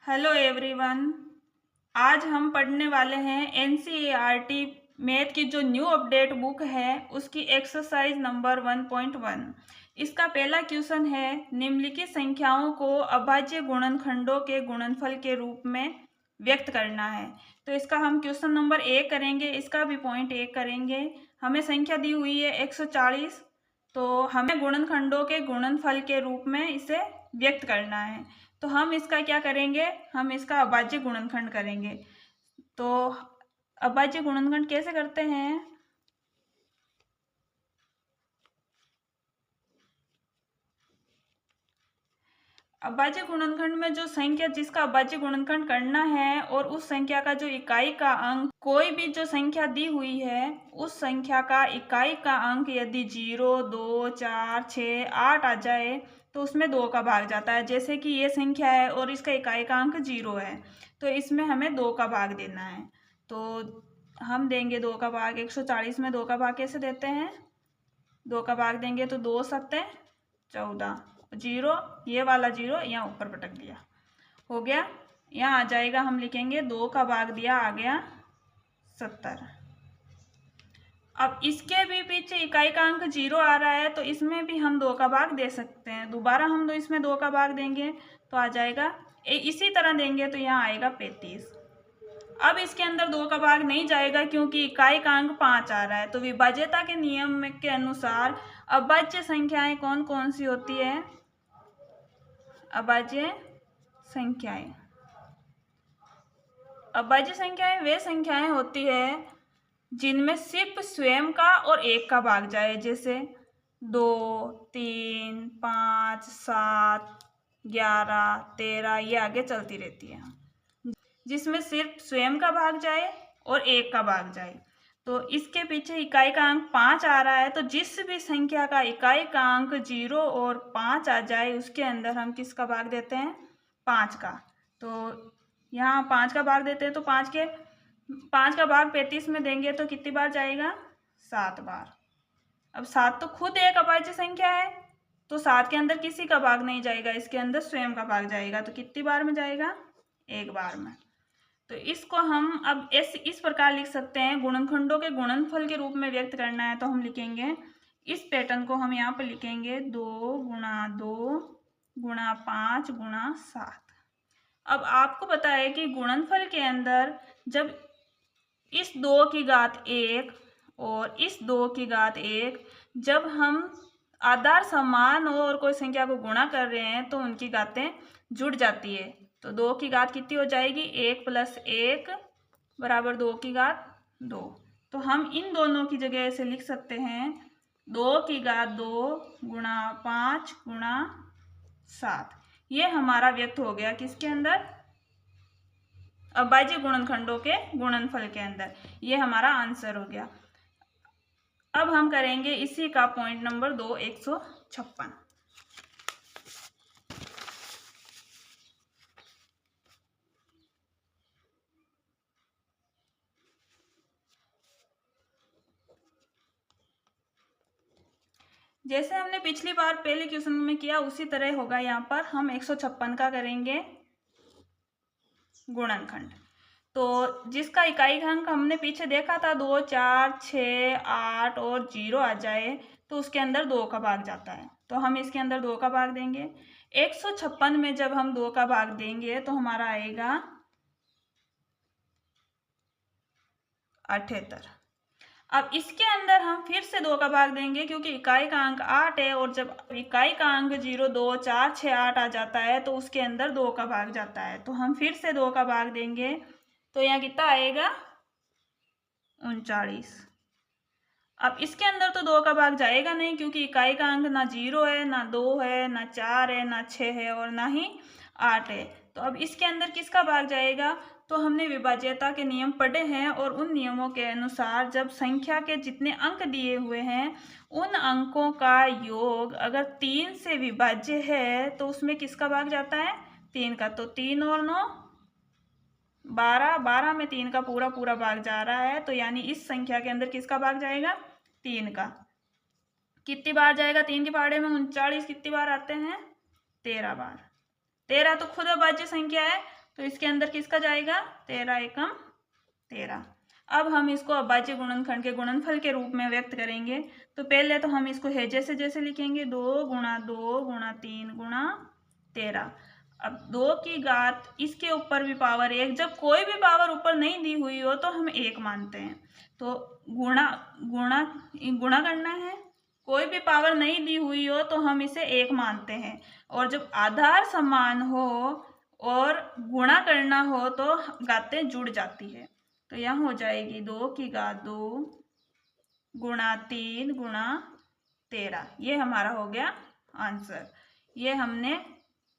Hello everyone. आज हम पढ़ने वाले हैं एनसीईआरटी मैथ की जो न्यू अपडेट बुक है उसकी एक्सरसाइज नंबर 1.1। इसका पहला क्वेश्चन है, निम्नलिखित संख्याओं को अभाज्य गुणनखंडों के गुणनफल के रूप में व्यक्त करना है। तो इसका हम क्वेश्चन नंबर 1 करेंगे, इसका भी पॉइंट 1 करेंगे। हमें संख्या दी हुई है 140, तो हमें गुणनखंडों के गुणनफल के रूप में इसे व्यक्त करना है। तो हम इसका क्या करेंगे, हम इसका अभाज्य गुणनखंड करेंगे। तो अभाज्य गुणनखंड कैसे करते हैं? अभाज्य गुणनखंड में जो संख्या जिसका अभाज्य गुणनखंड करना है और उस संख्या का जो इकाई का अंक, कोई भी जो संख्या दी हुई है उस संख्या का इकाई का अंक यदि 0, 2, 4, 6, 8 आ जाए तो उसमें 2 का भाग जाता है। जैसे कि ये संख्या है और इसका इकाई का अंक 0 है, तो इसमें हमें 2 का भाग देना है। तो हम देंगे 2 का भाग। 140 में 2 का भाग कैसे देते हैं? 2 का भाग देंगे तो 2 सत्ते 14, 0, ये वाला 0 यहाँ ऊपर पटक दिया, हो गया। यहाँ आ जाएगा, हम लिखेंगे 2 का भाग दिया, आ गया 70। अब इसके भी पीछे इकाई का अंक 0 आ रहा है, तो इसमें भी हम 2 का भाग दे सकते हैं। दोबारा हम इसमें 2 का भाग देंगे तो आ जाएगा, इसी तरह देंगे तो यहाँ आएगा 35। अब इसके अंदर 2 का भाग नहीं जाएगा क्योंकि इकाई का अंक 5 आ रहा है। तो विभाज्यता के नियम के अनुसार अभाज्य संख्याएं कौन कौन सी होती है? अभाज्य संख्याएं, अभाज्य संख्याएं वे संख्याएं होती है जिनमें सिर्फ स्वयं का और एक का भाग जाए। जैसे 2, 3, 5, 7, 11, 13, ये आगे चलती रहती है, जिसमें सिर्फ स्वयं का भाग जाए और एक का भाग जाए। तो इसके पीछे इकाई का अंक 5 आ रहा है, तो जिस भी संख्या का इकाई का अंक 0 और 5 आ जाए उसके अंदर हम किसका भाग देते हैं? 5 का। तो यहाँ 5 का भाग देते हैं, तो 5 का भाग 35 में देंगे तो कितनी बार जाएगा? 7 बार। अब 7 तो खुद एक अभाज्य संख्या है, तो 7 के अंदर किसी का भाग नहीं जाएगा, इसके अंदर स्वयं का भाग जाएगा। तो कितनी बार में जाएगा? 1 बार में। तो इसको हम अब इस प्रकार लिख सकते हैं, गुणनखंडों के गुणनफल के रूप में व्यक्त करना है तो हम लिखेंगे, इस पैटर्न को हम यहाँ पर लिखेंगे 2 गुणा 2 गुणा 5 गुणा 7। अब आपको पता है कि गुणनफल के अंदर जब इस 2 की घात 1 और इस 2 की घात 1 जब हम आधार समान हो और कोई संख्या को गुणा कर रहे हैं तो उनकी घातें जुड़ जाती है। तो 2 की घात कितनी हो जाएगी? 1 + 1 बराबर 2 की घात 2। तो हम इन दोनों की जगह ऐसे लिख सकते हैं, 2 की घात 2 गुणा 5 गुणा 7। ये हमारा व्यक्त हो गया किसके अंदर? अभाज्य गुणनखंडों के गुणनफल के अंदर। ये हमारा आंसर हो गया। अब हम करेंगे इसी का पॉइंट नंबर 2, 156। जैसे हमने पिछली बार पहले क्वेश्चन में किया उसी तरह होगा। यहाँ पर हम 156 का करेंगे गुणनखंड। तो जिसका इकाई अंक हमने पीछे देखा था 2, 4, 6, 8 और 0 आ जाए तो उसके अंदर 2 का भाग जाता है। तो हम इसके अंदर 2 का भाग देंगे। 156 में जब हम 2 का भाग देंगे तो हमारा आएगा 78। अब इसके अंदर हम फिर से 2 का भाग देंगे क्योंकि इकाई का अंक 8 है, और जब इकाई का अंक 0, 2, 4, 6, 8 आ जाता है तो उसके अंदर 2 का भाग जाता है। तो हम फिर से 2 का भाग देंगे तो यहाँ कितना आएगा? 39। अब इसके अंदर तो 2 का भाग जाएगा नहीं क्योंकि इकाई का अंक ना 0 है, ना 2 है, ना 4 है, ना 6 है और ना ही 8 है। तो अब इसके अंदर किसका भाग जाएगा? तो हमने विभाज्यता के नियम पढ़े हैं और उन नियमों के अनुसार जब संख्या के जितने अंक दिए हुए हैं उन अंकों का योग अगर 3 से विभाज्य है तो उसमें किसका भाग जाता है? 3 का। तो 3 और 9 12, 12 में 3 का पूरा पूरा भाग जा रहा है, तो यानी इस संख्या के अंदर किसका भाग जाएगा? 3 का। कितनी बार जाएगा? 3 के पहाड़े में 39 कितनी बार आते हैं? 13 बार। 13 तो खुद अभाज्य संख्या है, तो इसके अंदर किसका जाएगा? 13 एकम 13। अब हम इसको अभाज्य गुणनखंड के गुणनफल के रूप में व्यक्त करेंगे। तो पहले तो हम इसको है जैसे जैसे लिखेंगे, 2 गुणा 2 गुणा 3 गुणा 13। अब 2 की घात इसके ऊपर भी पावर 1, जब कोई भी पावर ऊपर नहीं दी हुई हो तो हम 1 मानते हैं। तो गुणा गुणा गुणा करना है, कोई भी पावर नहीं दी हुई हो तो हम इसे 1 मानते हैं। और जब आधार समान हो और गुणा करना हो तो घातें जुड़ जाती है। तो यहाँ हो जाएगी 2 की घात 2 गुणा 3 गुणा 13। ये हमारा हो गया आंसर। ये हमने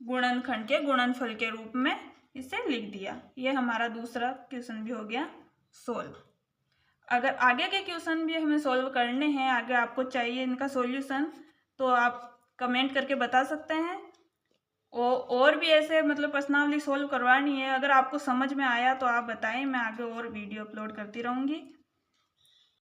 गुणनखंड के गुणनफल के रूप में इसे लिख दिया। ये हमारा दूसरा क्वेश्चन भी हो गया सोल्व। अगर आगे के क्वेश्चन भी हमें सोल्व करने हैं, आगे आपको चाहिए इनका सॉल्यूशन, तो आप कमेंट करके बता सकते हैं। और भी ऐसे मतलब प्रश्नावली सोल्व करवानी है, अगर आपको समझ में आया तो आप बताएं, मैं आगे और वीडियो अपलोड करती रहूँगी।